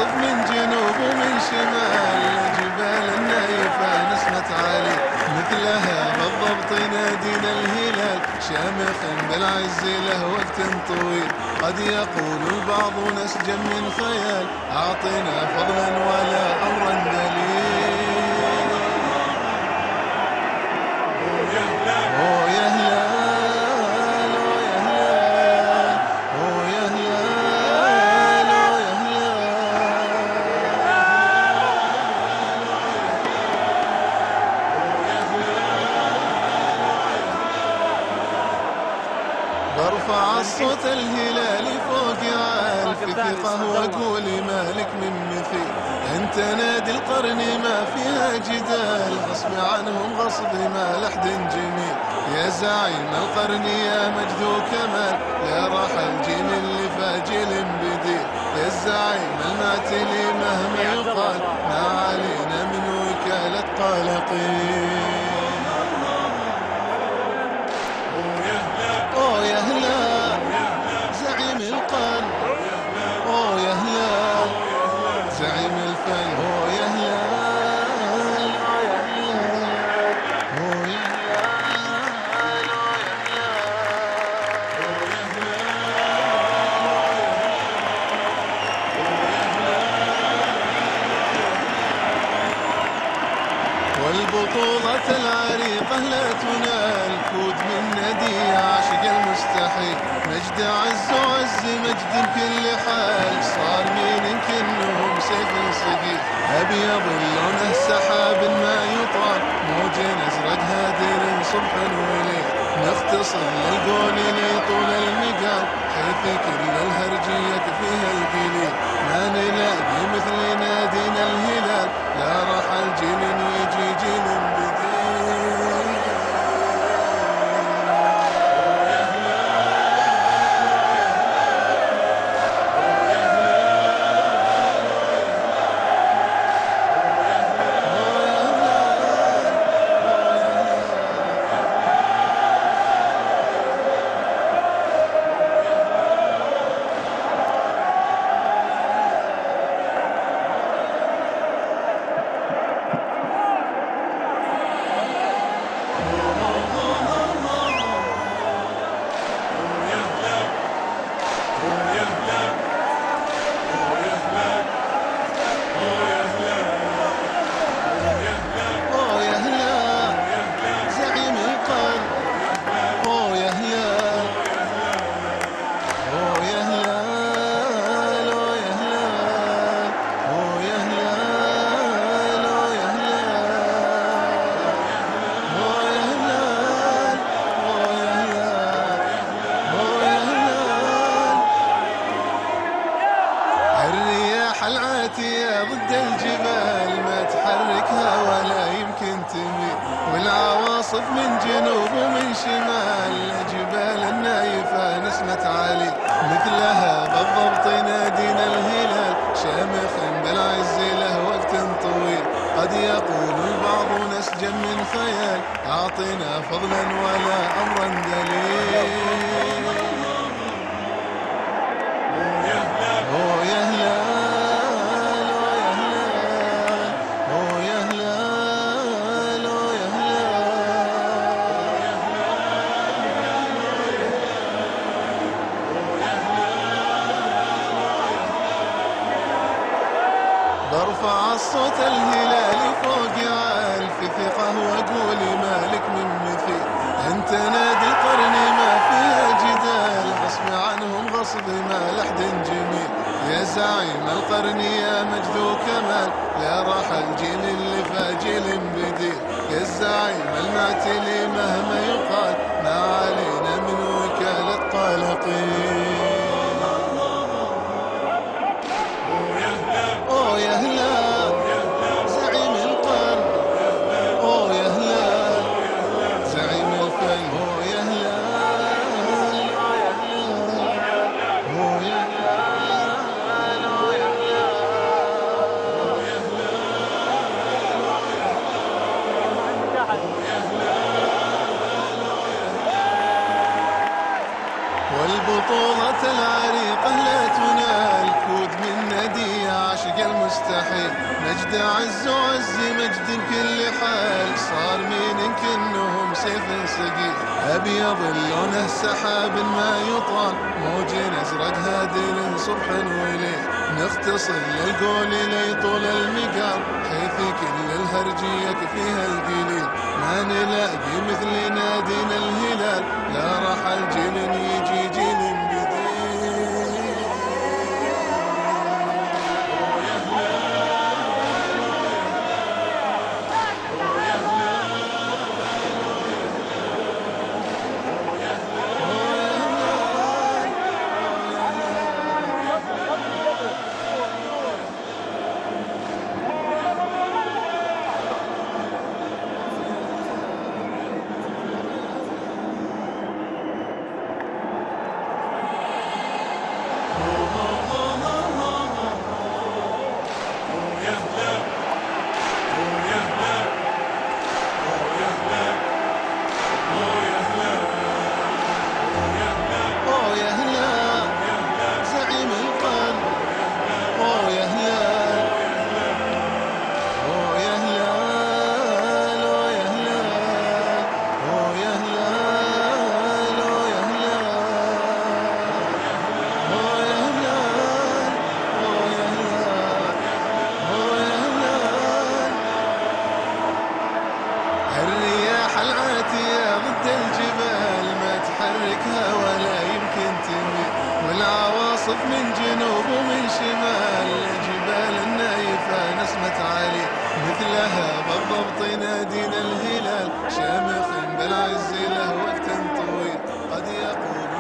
العواصف من جنوب ومن شمال، جبال النايفة نسمة عالي مثلها بالضبط ينادينا الهلال، شامخ بالعز له وقت طويل، قد يقول البعض نسجا من خيال، أعطنا فضلا ولا أمرا دليل. برفع الصوت الهلال فوق عال، في ثقة واقول مالك من مثيل، انت نادي القرن ما فيها جدال، غصب عنهم غصب ما لحد جميل، يا زعيم القرن يا مجد وكمال، يا راح الجيل اللي فاجل بديل، يا الزعيم الماتلي مهما يقال، ما علينا من وكالة قلقين. زعيم الفن هو يا هلال، هو يا هلال، والبطولة العريقة لا تنال، كود من ندي عاشق المستحيل، مجد عز وعز مجد بكل حال، صار مين كنهم سيف صقيل، أبيض لونه سحاب ما يطال، موج أزرق هادر صبح وليل، نختصر للقول طول المقال، حيث كل الهرجية فيها القليل، ما نلاقي مثل نادينا الهلال، لا راح الجيل يجي جيل بديل. العاتية ضد الجبال ما تحركها ولا يمكن تميل، والعواصف من جنوب ومن شمال، جبال النايفة نسمة عالي مثلها بالضبط ينادينا الهلال، شامخ بالعز له وقت طويل، قد يقول البعض نسجا من خيال، أعطنا فضلا ولا أمرا دليل. برفع الصوت الهلالي فوق عال، في ثقة واقول مالك من مثيل، انت نادي القرن ما فيها جدال، غصب عنهم غصب ما لحد جميل، يا زعيم القرن يا مجد وكمال، يا راح الجيل اللي فاجل بديل، يا الزعيم المعتلي مهما يقال، ما علينا من وكالة قلقين. والبطولة عز وعز مجد بكل حال، صار مين كنهم سيف صقيل، أبيض لونه سحاب ما يطال، موج أزرق هادر صبح وليل، نختصر للقول ليطول المقال، حيث كل الهرج يكفيها القليل، ما نلاقي مثل نادينا الهلال، لا رحل جيل يجي جيل جديد. الرياح العاتية